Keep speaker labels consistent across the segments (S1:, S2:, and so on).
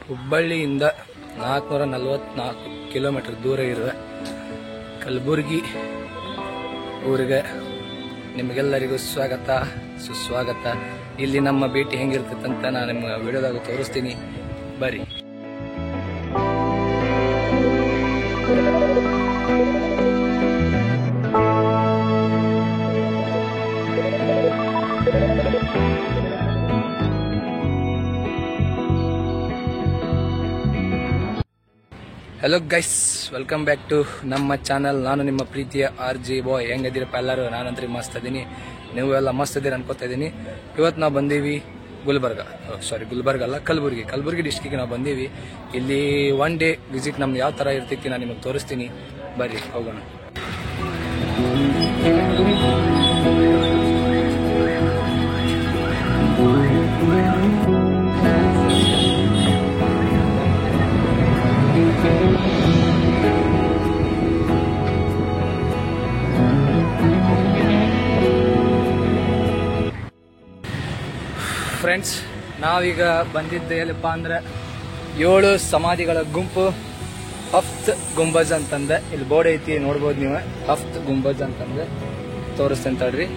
S1: ಹುಬ್ಬಳ್ಳಿಯಿಂದ 444 ಕಿಲೋಮೀಟರ್ ದೂರ ಇರುವ ಕಲಬುರಗಿ ಊರಿಗೆ ನಿಮಗೆಲ್ಲರಿಗೂ ಸ್ವಾಗತ ಸುಸ್ವಾಗತ. ಇಲ್ಲಿ ನಮ್ಮ ಭೇಟಿ ಹೆಂಗಿರ್ತೈತೆ ಅಂತ ನಾನು ನಿಮ್ಮ ವಿಡಿಯೋದಾಗ ತೋರಿಸ್ತೀನಿ, ಬರ್ರಿ. Hello guys, welcome back to ನಮ್ಮ ಚಾನಲ್. ನಾನು ನಿಮ್ಮ ಪ್ರೀತಿಯ RJ ಬಾಯ್. ಹೆಂಗದಿರಪ್ಪ ಎಲ್ಲರೂ? ನಾನಂತ್ರಿ ಮಸ್ತ್ ಇದೀನಿ, ನೀವು ಎಲ್ಲ ಮಸ್ತ್ ಇದೀರ ಅನ್ಕೋತಾ ಇದ್ದೀನಿ. ಇವತ್ತು ನಾವು ಬಂದೀವಿ ಗುಲ್ಬರ್ಗ ಅಲ್ಲ, ಕಲಬುರಗಿ ಡಿಸ್ಟ್ರಿಕ್ಗೆ ನಾವು ಬಂದೀವಿ. ಇಲ್ಲಿ ಒನ್ ಡೇ ವಿಸಿಟ್ ನಮ್ದು ಯಾವ ಥರ ಇರ್ತೈತಿ ನಾನು ನಿಮಗೆ ತೋರಿಸ್ತೀನಿ, ಬರ್ರಿ ಹೋಗೋಣ. ಫ್ರೆಂಡ್ಸ್, ನಾವೀಗ ಬಂದಿದ್ದೆ ಎಲ್ಲಪ್ಪ ಅಂದ್ರೆ 7 ಸಮಾಧಿಗಳ ಗುಂಪು, ಹಫ್ತ್ ಗುಂಬಜ್ ಅಂತಂದೆ. ಇಲ್ಲಿ ಬೋರ್ಡ್ ಐತಿ, ನೋಡ್ಬೋದು ನೀವು, ಹಫ್ತ್ ಗುಂಬಜ್ ಅಂತಂದೆ. ತೋರಿಸ್ತೇನೆ ತಡ್ರಿ.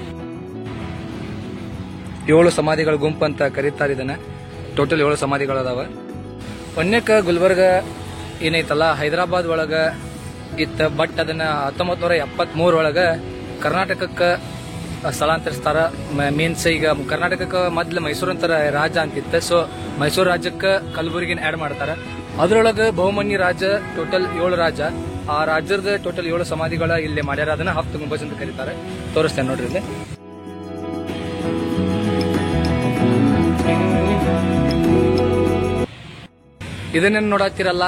S1: 7 ಸಮಾಧಿಗಳ ಗುಂಪು ಅಂತ ಕರೀತಾರೆ ಇದನ್ನ. ಟೋಟಲ್ 7 ಸಮಾಧಿಗಳದಾವ. ಒಂದಕ್ಕೆ ಗುಲ್ಬರ್ಗ ಏನೈತಲ್ಲ, ಹೈದರಾಬಾದ್ ಒಳಗ ಇತ್ತ, ಬಟ್ ಅದನ್ನ 1973 ಒಳಗ ಕರ್ನಾಟಕಕ್ಕೆ ಸ್ಥಳಾಂತರಿಸ್ತಾರ. ಮೀನ್ಸ್ ಈಗ ಕರ್ನಾಟಕಕ್ಕೆ ಮೊದ್ಲು ಮೈಸೂರು ಅಂತಾರ ರಾಜ ಅಂತಿತ್ತು. ಸೊ ಮೈಸೂರು ರಾಜ್ಯಕ್ಕೆ ಕಲಬುರಗಿನ ಆಡ್ ಮಾಡ್ತಾರ. ಅದ್ರೊಳಗೆ ಬಹುಮನಿ ರಾಜ, ಟೋಟಲ್ 7 ರಾಜ. ಆ ರಾಜ್ಯದ ಟೋಟಲ್ 7 ಸಮಾಧಿಗಳ ಇಲ್ಲಿ ಮಾಡ್ಯಾರ. ಅದನ್ನ ಹಫ್ತ್ ಗುಂಬಜ್ ಅಂತ ಕರೀತಾರೆ. ತೋರಿಸ್ತೇನೆ ನೋಡ್ರಿ ಇಲ್ಲಿ. ಇದನ್ನೇನು ನೋಡತ್ತೀರಲ್ಲ,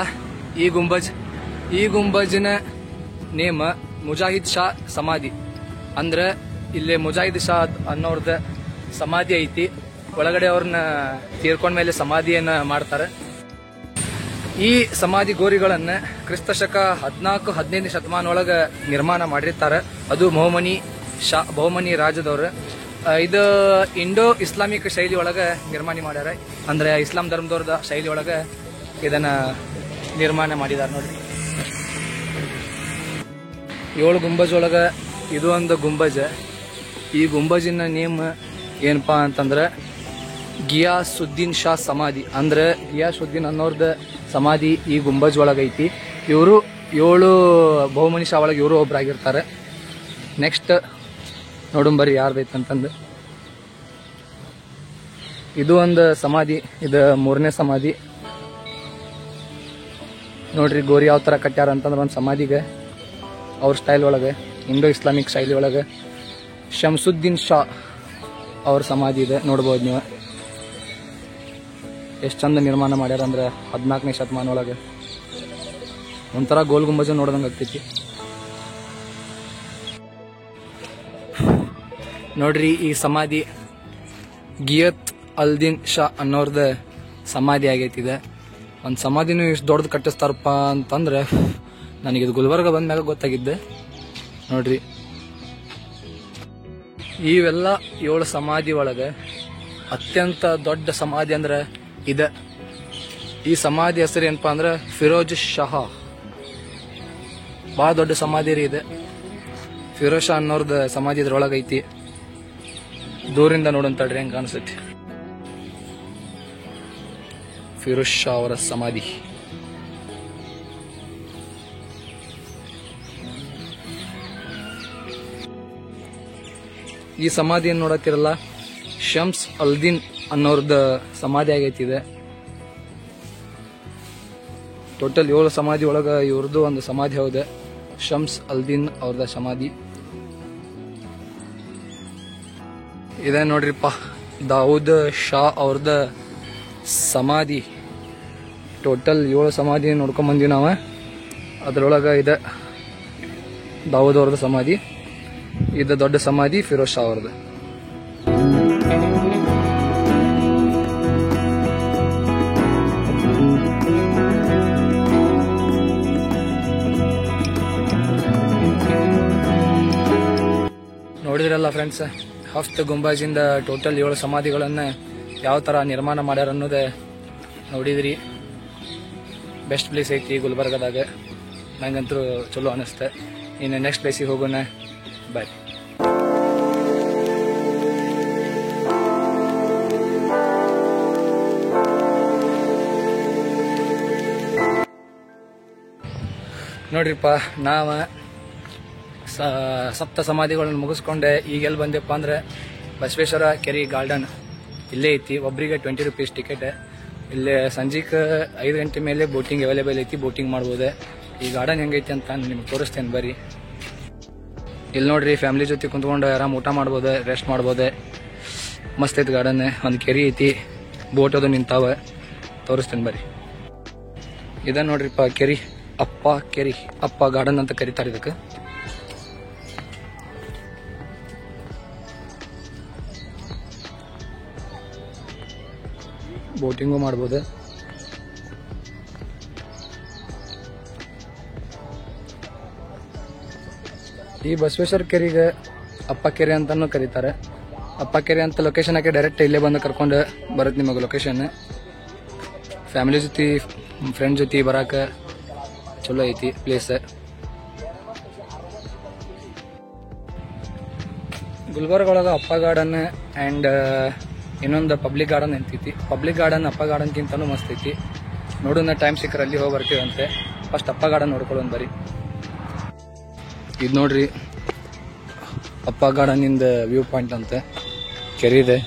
S1: ಈ ಗುಂಬಜಿನ ನೇಮ ಮುಜಾಹಿದ್ ಶಾ ಸಮಾಧಿ. ಅಂದ್ರೆ ಇಲ್ಲಿ ಮುಜಾಹಿದ್ ಶಾ ಅನ್ನೋರ್ದ ಸಮಾಧಿ ಐತಿ. ಒಳಗಡೆ ಅವ್ರನ್ನ ತೀರ್ಕೊಂಡ ಮೇಲೆ ಸಮಾಧಿಯನ್ನ ಮಾಡ್ತಾರೆ. ಈ ಸಮಾಧಿ ಗೋರಿಗಳನ್ನ ಕ್ರಿಸ್ತಶಕ 14-15 ಶತಮಾನ ಒಳಗ ನಿರ್ಮಾಣ ಮಾಡಿರ್ತಾರೆ. ಅದು ಬಹುಮನಿ ರಾಜದವ್ರು. ಇದು ಇಂಡೋ ಇಸ್ಲಾಮಿಕ್ ಶೈಲಿ ಒಳಗ ನಿರ್ಮಾಣ ಮಾಡ್ಯಾರ. ಅಂದ್ರೆ ಇಸ್ಲಾಂ ಧರ್ಮದವ್ರದ ಶೈಲಿ ಒಳಗ ಇದನ್ನ ನಿರ್ಮಾಣ ಮಾಡಿದಾರೆ ನೋಡ್ರಿ. 7 ಗುಂಬಜ್ ಒಳಗ ಇದು ಒಂದು ಗುಂಬಜ್. ಈ ಗುಂಬಜಿನ ನೇಮ್ ಏನಪ್ಪಾ ಅಂತಂದ್ರೆ ಗಿಯಾಸುದ್ದೀನ್ ಶಾ ಸಮಾಧಿ. ಅಂದ್ರೆ ಗಿಯಾಸುದ್ದೀನ್ ಅನ್ನೋರ್ದ ಸಮಾಧಿ ಈ ಗುಂಬಜ್ ಒಳಗೈತಿ. ಇವರು 7 ಬಹುಮನಿ ಶಾ ಒಳಗೆ ಇವರು ಒಬ್ರಾಗಿರ್ತಾರೆ. ನೆಕ್ಸ್ಟ್ ನೋಡುಂಬರಿ ಯಾರ್ದೈತಂತಂದು. ಇದು ಒಂದು ಸಮಾಧಿ, ಇದು 3ನೇ ಸಮಾಧಿ. ನೋಡ್ರಿ ಗೋರಿ ಯಾವ ತರ ಕಟ್ಟ್ಯಾರ ಅಂತಂದ್ರೆ, ಒಂದು ಸಮಾಧಿಗೆ ಅವ್ರ ಸ್ಟೈಲ್ ಒಳಗೆ, ಇಂಡೋ ಇಸ್ಲಾಮಿಕ್ ಶೈಲಿ ಒಳಗೆ ಶಂಸುದ್ದೀನ್ ಶಾ ಅವ್ರ ಸಮಾಧಿ ಇದೆ. ನೋಡ್ಬೋದು ನೀವು ಎಷ್ಟು ಚಂದ ನಿರ್ಮಾಣ ಮಾಡ್ಯಾರ ಅಂದ್ರೆ 14ನೇ ಶತಮಾನ ಒಳಗೆ. ಒಂಥರ ಗೋಲ್ ಗುಂಬಜ್ ನೋಡ್ದಂಗೆ ಆಗ್ತೈತಿ ನೋಡ್ರಿ. ಈ ಸಮಾಧಿ ಗಿಯತ್ ಅಲ್ದೀನ್ ಶಾ ಅನ್ನೋರ್ದ ಸಮಾಧಿ ಆಗೈತಿದೆ. ಒಂದು ಸಮಾಧಿನೂ ಇಷ್ಟು ದೊಡ್ಡದು ಕಟ್ಟಿಸ್ತಾರಪ್ಪ ಅಂತಂದ್ರೆ ನನಗಿದು ಗುಲ್ಬರ್ಗ ಬಂದ್ಮ್ಯಾಗ ಗೊತ್ತಾಗಿದ್ದೆ ನೋಡ್ರಿ. ಇವೆಲ್ಲ 7 ಸಮಾಧಿ ಒಳಗೆ ಅತ್ಯಂತ ದೊಡ್ಡ ಸಮಾಧಿ ಅಂದ್ರೆ ಇದೆ. ಈ ಸಮಾಧಿ ಹೆಸರು ಏನಪ್ಪಾ ಅಂದ್ರೆ ಫಿರೋಜ್ ಶಹಾ. ಬಹಳ ದೊಡ್ಡ ಸಮಾಧಿ ರೀ ಇದೆ. ಫಿರೋಜ್ ಶಾ ಅನ್ನೋರ್ದ ಸಮಾಧಿ ಇದ್ರೊಳಗೈತಿ. ದೂರಿಂದ ನೋಡಂತಡ್ರಿ ಹೆಂಗ್ ಕಾಣಿಸ್ತೈತಿ ಫಿರೋಜ್ ಶಾ ಅವರ ಸಮಾಧಿ. ಈ ಸಮಾಧಿಯನ್ನು ನೋಡತ್ತಿರಲ್ಲ, ಶಮ್ಸ್ ಅಲ್ದೀನ್ ಅನ್ನೋರ್ದ ಸಮಾಧಿ ಆಗೈತಿದೆ. ಟೋಟಲ್ 7 ಸಮಾಧಿ ಒಳಗ ಇವ್ರದ್ದು ಒಂದು ಸಮಾಧಿ ಹೌದೆ, ಶಮ್ಸ್ ಅಲ್ದೀನ್ ಅವ್ರದ ಸಮಾಧಿ ಇದೆ. ನೋಡ್ರಿಪ್ಪ, ದಾವೂದ್ ಶಾ ಅವ್ರದ ಸಮಾಧಿ. ಟೋಟಲ್ 7 ಸಮಾಧಿ ನೋಡ್ಕೊಂಡ್ ಬಂದೀವಿ ನಾವು. ಅದ್ರೊಳಗ ಇದೆ ದಾವೂದ್ ಅವ್ರದ ಸಮಾಧಿ. ಇದು ದೊಡ್ಡ ಸಮಾಧಿ ಫಿರೋಜ್ ಶಾ ಅವ್ರದ್ದು. ನೋಡಿದ್ರಲ್ಲ ಫ್ರೆಂಡ್ಸ್, ಹಫ್ತ್ ಗುಂಬಾಜಿಂದ ಟೋಟಲ್ 7 ಸಮಾಧಿಗಳನ್ನ ಯಾವ ತರ ನಿರ್ಮಾಣ ಮಾಡ್ಯಾರ ಅನ್ನೋದೇ ನೋಡಿದ್ರಿ. ಬೆಸ್ಟ್ ಪ್ಲೇಸ್ ಐತಿ ಗುಲ್ಬರ್ಗದಾಗ. ನಂಗಂತೂ ಚಲೋ ಅನಿಸ್ತೆ. ಇನ್ನು ನೆಕ್ಸ್ಟ್ ಪ್ಲೇಸಿಗೆ ಹೋಗೋಣ ಬಾಯ್. ನೋಡ್ರಿಪ್ಪ, ನಾವು ಸಪ್ತ ಸಮಾಧಿಗಳನ್ನು ಮುಗಿಸ್ಕೊಂಡೆ ಈಗ ಎಲ್ಲಿ ಬಂದೆಪ್ಪ ಅಂದ್ರೆ ಬಸವೇಶ್ವರ ಕೆರೆ ಗಾರ್ಡನ್ ಇಲ್ಲೇ ಐತಿ. ಒಬ್ರಿಗೆ 20 ರೂಪೀಸ್ ಟಿಕೆಟ್. ಇಲ್ಲೇ ಸಂಜೆಗೆ 5 ಗಂಟೆ ಮೇಲೆ ಬೋಟಿಂಗ್ ಅವೈಲೇಬಲ್ ಐತಿ, ಬೋಟಿಂಗ್ ಮಾಡ್ಬೋದು. ಈ ಗಾರ್ಡನ್ ಹೆಂಗೈತಿ ಅಂತ ನಿಮ್ಗೆ ತೋರಿಸ್ತೇನೆ ಬರ್ರಿ. ಇಲ್ಲಿ ನೋಡ್ರಿ, ಫ್ಯಾಮಿಲಿ ಜೊತೆ ಕುಂತ್ಕೊಂಡು ಆರಾಮ್ ಊಟ ಮಾಡ್ಬೋದು, ರೆಸ್ಟ್ ಮಾಡ್ಬೋದು. ಮಸ್ತ್ ಐತಿ ಗಾರ್ಡನ್. ಒಂದು ಕೆರೆ ಐತಿ, ಬೋಟ್ ಅದು ನಿಂತಾವ, ತೋರಿಸ್ತೇನೆ ಬರ್ರಿ. ಇದ ನೋಡ್ರಿಪ್ಪ ಕೆರೆ, ಅಪ್ಪ ಕೆರೆ, ಅಪ್ಪ ಗಾರ್ಡನ್ ಅಂತ ಕರೀತಾರೆ ಇದಕ್ಕೆ. ಬೋಟಿಂಗು ಮಾಡ್ಬೋದು. ಈ ಬಸವೇಶ್ವರ ಕೆರೆಗೆ ಅಪ್ಪ ಕೆರೆ ಅಂತಾನು ಕರೀತಾರೆ. ಅಪ್ಪ ಕೆರೆ ಅಂತ ಲೊಕೇಶನ್ ಹಾಕಿ ಡೈರೆಕ್ಟ್ ಇಲ್ಲೇ ಬಂದು ಕರ್ಕೊಂಡು ಬರುತ್ತೆ ನಿಮಗೆ ಲೊಕೇಶನ್. ಫ್ಯಾಮಿಲಿ ಜೊತೆ ಫ್ರೆಂಡ್ ಜೊತೆ ಬರಾಕ ಚಲೋ ಐತಿ ಪ್ಲೇಸ್. ಗುಲ್ಬರ್ಗ ಒಳಗೆ ಅಪ್ಪ ಗಾರ್ಡನ್ ಆ್ಯಂಡ್ ಇನ್ನೊಂದು ಪಬ್ಲಿಕ್ ಗಾರ್ಡನ್ ಅಂತೈತಿ. ಪಬ್ಲಿಕ್ ಗಾರ್ಡನ್ ಅಪ್ಪ ಗಾರ್ಡನ್ಗಿಂತನೂ ಮಸ್ತ್ ಐತಿ. ನೋಡೋಣ ಟೈಮ್ ಸಿಕ್ಕರೆ ಅಲ್ಲಿ ಹೋಗಿ ಬರ್ತೀವಂತೆ. ಫಸ್ಟ್ ಅಪ್ಪ ಗಾರ್ಡನ್ ನೋಡ್ಕೊಳ್ಳೋಣ ಬರೀ. ಇದು ನೋಡ್ರಿ, ಅಪ್ಪ ಗಾರ್ಡನಿಂದ ವ್ಯೂ ಪಾಯಿಂಟ್ ಅಂತ ಕೆರೆ ಇದೆ.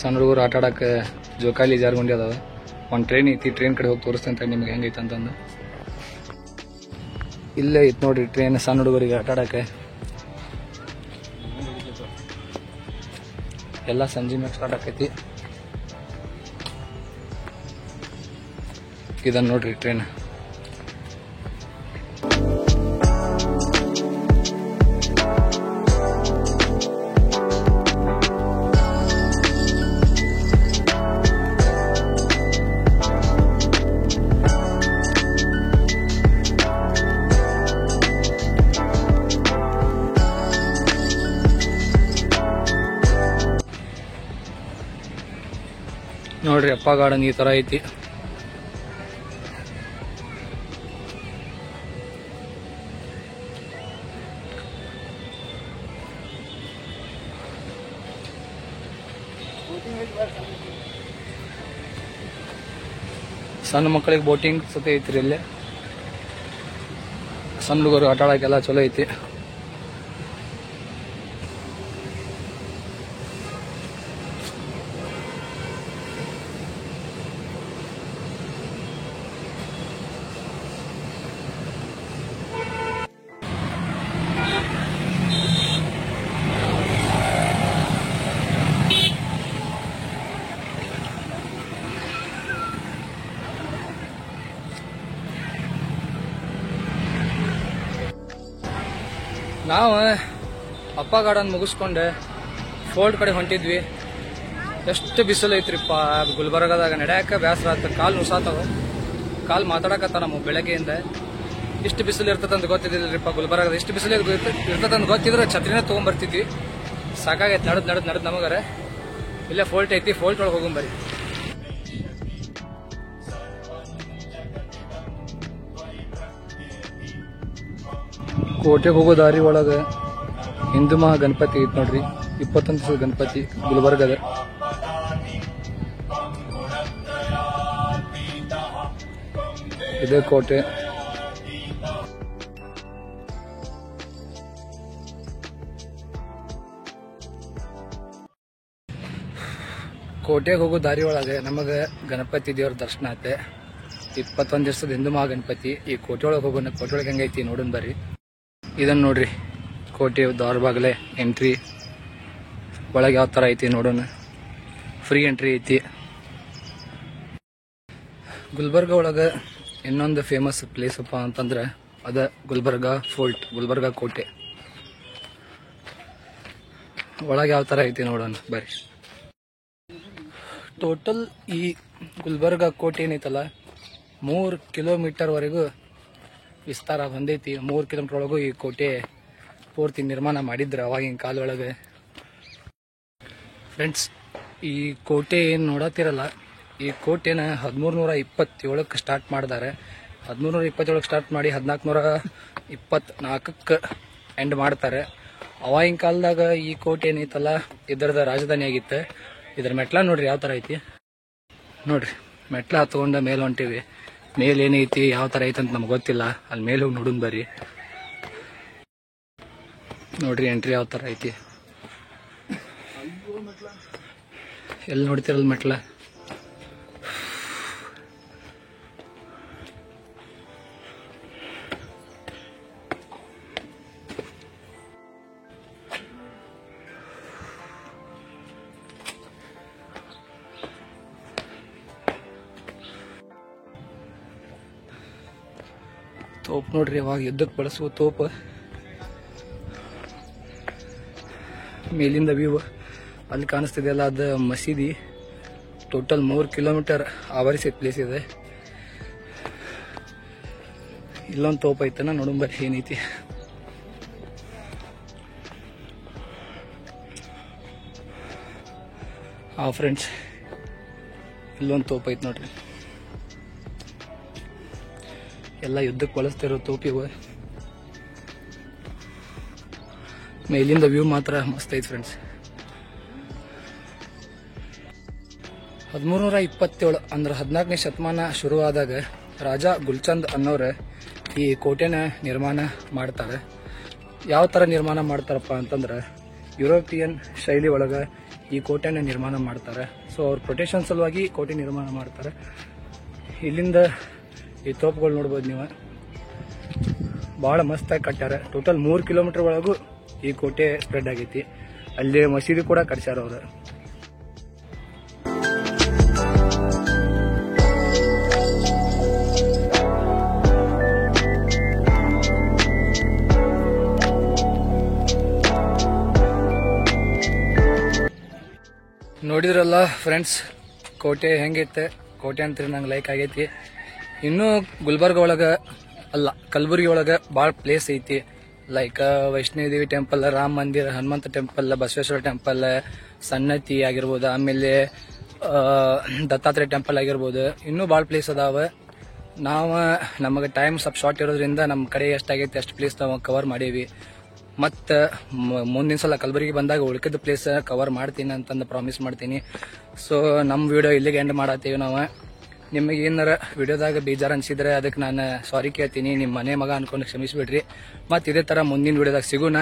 S1: ಸಣ್ಣ ಹುಡುಗರು ಆಟ ಆಡಕ್ಕೆ ಜೋಕಾಲಿ ಜಾರ್ಗುಂಡಿ ಅದಾವ. ಒಂದು ಟ್ರೈನ್ ಐತಿ, ಟ್ರೈನ್ ಕಡೆ ಹೋಗಿ ತೋರಿಸ್ತಂತ ನಿಮ್ಗೆ ಹೆಂಗೈತೆ ಅಂತಂದು. ಇಲ್ಲೇ ಐತಿ ನೋಡ್ರಿ ಟ್ರೈನ್, ಸಣ್ಣ ಹುಡುಗರಿಗೆ ಆಟ ಆಡಕ್ಕೆ. ಎಲ್ಲ ಸಂಜೆ ಮ್ಯಾಗ ಸ್ಟಾರ್ಟ್ ಆಕೈತಿ. ಇದನ್ನ ನೋಡ್ರಿ ಟ್ರೈನ್. ನೋಡ್ರಿ ಅಪ್ಪ ಗಾರ್ಡನ್ ಈ ತರ ಐತಿ. ಸಣ್ಣ ಮಕ್ಕಳಿಗೆ ಬೋಟಿಂಗ್ ಸತಿ ಐತ್ರಿ ಇಲ್ಲೇ. ಸಣ್ಣ ಹುಡುಗರು ಆಟ ಆಡಕ್ಕೆಲ್ಲ ಚಲೋ ಐತಿ. ನಾವು ಅಪ್ಪ ಗಾರ್ಡನ್ ಮುಗಿಸ್ಕೊಂಡೆ ಫೋರ್ಟ್ ಕಡೆ ಹೊಂಟಿದ್ವಿ. ಎಷ್ಟು ಬಿಸಿಲು ಐತ್ರಿಪ್ಪ ಗುಲ್ಬರ್ಗದಾಗ. ನಡೆಯಕ್ಕೆ ಬೇಸರ ಆಗ್ತದೆ, ಕಾಲು ನುಸಾತವ, ಕಾಲು ಮಾತಾಡಕತ್ತ ನಮ್ಮ ಬೆಳಗ್ಗೆಯಿಂದ. ಇಷ್ಟು ಬಿಸಿಲು ಇರ್ತದಂತ ಗೊತ್ತಿದ್ದಿಲ್ಲರಿಪ್ಪ ಗುಲ್ಬರ್ಗದ. ಇಷ್ಟು ಬಿಸಿಲು ಇರ್ತದಂತ ಗೊತ್ತಿದ್ರೆ ಛತ್ರಿನೇ ತೊಗೊಂಬರ್ತಿದ್ವಿ. ಸಾಕಾಗೈತೆ ನಡದ್ ನಮಗಾರ. ಇಲ್ಲೇ ಫೋಲ್ಟ್ ಐತಿ, ಫೋಲ್ಟ್ ಒಳಗೆ ಹೋಗೊಂಬರಿ. ಕೋಟೆಗೆ ಹೋಗೋ ದಾರಿ ಒಳಗೆ ಹಿಂದೂ ಮಹಾ ಗಣಪತಿ ಐತಿ ನೋಡ್ರಿ. 21 ಗಣಪತಿ ಗುಲ್ಬರ್ಗದ. ಇದೇ ಕೋಟೆ. ಕೋಟೆಗೆ ಹೋಗೋ ದಾರಿ ಒಳಗೆ ನಮಗೆ ಗಣಪತಿ ದೇವ್ರ ದರ್ಶನ ಆಯ್ತೆ. 21 ದಿವಸದ ಹಿಂದೂ ಮಹಾ ಗಣಪತಿ. ಈ ಕೋಟೆ ಒಳಗೆ ಹೋಗೋಣ. ಕೋಟೆ ಒಳಗೆ ಹೆಂಗೈತಿ ನೋಡೋಣ ಬರ್ರಿ. ಇದನ್ನ ನೋಡ್ರಿ, ಕೋಟೆ ದ್ವಾರ ಬಾಗಲೇ ಎಂಟ್ರಿ. ಒಳಗೆ ಯಾವ ಥರ ಐತಿ ನೋಡೋಣ. ಫ್ರೀ ಎಂಟ್ರಿ ಐತಿ. ಗುಲ್ಬರ್ಗ ಒಳಗೆ ಇನ್ನೊಂದು ಫೇಮಸ್ ಪ್ಲೇಸ್ ಅಪ್ಪ ಅಂತಂದ್ರೆ ಅದ ಗುಲ್ಬರ್ಗ ಫೋರ್ಟ್, ಗುಲ್ಬರ್ಗ ಕೋಟೆ. ಒಳಗೆ ಯಾವ ಥರ ಐತಿ ನೋಡೋಣ ಬರ್ರಿ. ಟೋಟಲ್ ಈ ಗುಲ್ಬರ್ಗ ಕೋಟೆ ಏನೈತಲ್ಲ 3 ಕಿಲೋಮೀಟರ್ ವರೆಗೂ ವಿಸ್ತಾರ ಹೊಂದೈತಿ. 3 ಕಿಲೋಮೀಟರ್ ಒಳಗೂ ಈ ಕೋಟೆ ಪೂರ್ತಿ ನಿರ್ಮಾಣ ಮಾಡಿದ್ರು ಅವಾಗಿನ ಕಾಲದೊಳಗೆ. ಫ್ರೆಂಡ್ಸ್, ಈ ಕೋಟೆ ಏನು ನೋಡತ್ತಿರಲ್ಲ, ಈ ಕೋಟೆನ 1327ಕ್ಕೆ ಸ್ಟಾರ್ಟ್ ಮಾಡಿದ್ದಾರೆ. 1327ಕ್ಕೆ ಸ್ಟಾರ್ಟ್ ಮಾಡಿ 1424ಕ್ಕೆ ಎಂಡ್ ಮಾಡ್ತಾರೆ. ಅವಾಗಿನ ಕಾಲದಾಗ ಈ ಕೋಟೆ ಏನೈತಲ್ಲ ಇದರದ ರಾಜಧಾನಿ ಆಗಿತ್ತು. ಇದ್ರ ಮೆಟ್ಲ ನೋಡ್ರಿ ಯಾವ ಥರ ಐತಿ ನೋಡ್ರಿ. ಮೆಟ್ಲ ಹತ್ಕೊಂಡ ಮೇಲೆ ಹೊಂಟಿವಿ. ಮೇಲೆ ಏನೈತಿ ಯಾವ ಥರ ಐತಿ ಅಂತ ನಮ್ಗೆ ಗೊತ್ತಿಲ್ಲ. ಅಲ್ಲಿ ಮೇಲೆ ಹೋಗಿ ನೋಡುನ್ ಬರ್ರಿ. ನೋಡ್ರಿ ಎಂಟ್ರಿ ಯಾವ ಥರ ಐತಿ. ಎಲ್ಲಿ ನೋಡ್ತಿರಲ್ಲ ಮೆಟ್ಲ. ತೋಪ್ ನೋಡ್ರಿ, ಅವಾಗ ಯುದ್ಧಕ್ಕೆ ಬಳಸುವ ತೋಪ. ಮೇಲಿಂದ ವ್ಯೂ ಅಲ್ಲಿ ಕಾಣಿಸ್ತಿದೆಯಲ್ಲ, ಅದು ಮಸೀದಿ. ಟೋಟಲ್ 3 ಕಿಲೋಮೀಟರ್ ಆವರಿಸಿದ ಪ್ಲೇಸ್ ಇದೆ. ಇಲ್ಲೊಂದು ತೋಪ ಐತನ ನೋಡುಂಬರಿ ಏನೈತಿ. ಫ್ರೆಂಡ್ಸ್, ಇಲ್ಲೊಂದು ತೋಪ ಐತಿ ನೋಡ್ರಿ. ಎಲ್ಲ ಯುದ್ಧಕ್ಕೆ ಬಳಸ್ತಿರೋ ತೋಪಿವು. ಮೇಲಿಂದ ವ್ಯೂ ಮಾತ್ರ ಮಸ್ತ್ ಐತಿ ಫ್ರೆಂಡ್ಸ್. 1327 ಅಂದ್ರೆ 14ನೇ ಶತಮಾನ ಶುರುವಾದಾಗ ರಾಜ ಗುಲ್ಚಂದ್ ಅನ್ನೋರು ಈ ಕೋಟೆನ ನಿರ್ಮಾಣ ಮಾಡ್ತಾರೆ. ಯಾವ ಥರ ನಿರ್ಮಾಣ ಮಾಡ್ತಾರಪ್ಪ ಅಂತಂದ್ರೆ ಯುರೋಪಿಯನ್ ಶೈಲಿ ಒಳಗೆ ಈ ಕೋಟೆನ ನಿರ್ಮಾಣ ಮಾಡ್ತಾರೆ. ಸೊ ಅವ್ರ ಪ್ರೊಟೆಕ್ಷನ್ ಸಲುವಾಗಿ ಕೋಟೆ ನಿರ್ಮಾಣ ಮಾಡ್ತಾರೆ. ಇಲ್ಲಿಂದ ಈ ತೋಪುಗಳು ನೋಡ್ಬೋದು ನೀವು. ಭಾಳ ಮಸ್ತಾಗಿ ಕಟ್ಟಾರ. ಟೋಟಲ್ 3 ಕಿಲೋಮೀಟರ್ ಒಳಗೂ ಈ ಕೋಟೆ ಸ್ಪ್ರೆಡ್ ಆಗೈತಿ. ಅಲ್ಲಿ ಮಸೀದಿ ಕೂಡ ಕಟ್ಸ್ಯಾರ ಅವರು. ನೋಡಿದ್ರಲ್ಲ ಫ್ರೆಂಡ್ಸ್, ಕೋಟೆ ಹೆಂಗೈತೆ. ಕೋಟೆ ಅಂತ ನಂಗೆ ಲೈಕ್ ಆಗೈತಿ. ಇನ್ನೂ ಗುಲ್ಬರ್ಗ ಒಳಗೆ ಅಲ್ಲ, ಕಲಬುರಗಿ ಒಳಗೆ ಭಾಳ ಪ್ಲೇಸ್ ಐತಿ. ಲೈಕ್ ವೈಷ್ಣೋದೇವಿ ಟೆಂಪಲ್, ರಾಮ ಮಂದಿರ, ಹನುಮಂತ ಟೆಂಪಲ್, ಬಸವೇಶ್ವರ ಟೆಂಪಲ್, ಸನ್ನತಿ ಆಗಿರ್ಬೋದು, ಆಮೇಲೆ ದತ್ತಾತ್ರೇಯ ಟೆಂಪಲ್ ಆಗಿರ್ಬೋದು. ಇನ್ನೂ ಭಾಳ ಪ್ಲೇಸ್ ಅದಾವ. ನಾವು ನಮಗೆ ಟೈಮ್ ಸ್ವಲ್ಪ ಶಾರ್ಟ್ ಇರೋದ್ರಿಂದ ನಮ್ಮ ಕಡೆ ಎಷ್ಟಾಗೈತಿ ಅಷ್ಟು ಪ್ಲೇಸ್ ನಾವು ಕವರ್ ಮಾಡೀವಿ. ಮತ್ತು ಮುಂದಿನ ಸಲ ಕಲಬುರಗಿ ಬಂದಾಗ ಉಳ್ಕಿದ ಪ್ಲೇಸ್ ಕವರ್ ಮಾಡ್ತೀನಿ ಅಂತಂದು ಪ್ರಾಮಿಸ್ ಮಾಡ್ತೀನಿ. ಸೊ ನಮ್ಮ ವಿಡಿಯೋ ಇಲ್ಲಿಗೆ ಎಂಡ್ ಮಾಡತ್ತೀವಿ ನಾವು. ನಿಮಗೆ ಏನಾರ ವಿಡಿಯೋದಾಗ ಬೇಜಾರು ಅನಿಸಿದ್ರೆ ಅದಕ್ಕೆ ನಾನು ಸಾರಿ ಕೇಳ್ತೀನಿ. ನಿಮ್ಮ ಮನೆ ಮಗ ಅನ್ಕೊಂಡು ಕ್ಷಮಿಸಿಬಿಡ್ರಿ. ಮತ್ತು ಇದೇ ಥರ ಮುಂದಿನ ವಿಡಿಯೋದಾಗ ಸಿಗೋಣ.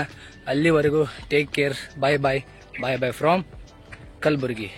S1: ಅಲ್ಲಿವರೆಗೂ take care. Bye bye bye bye from Kalaburagi.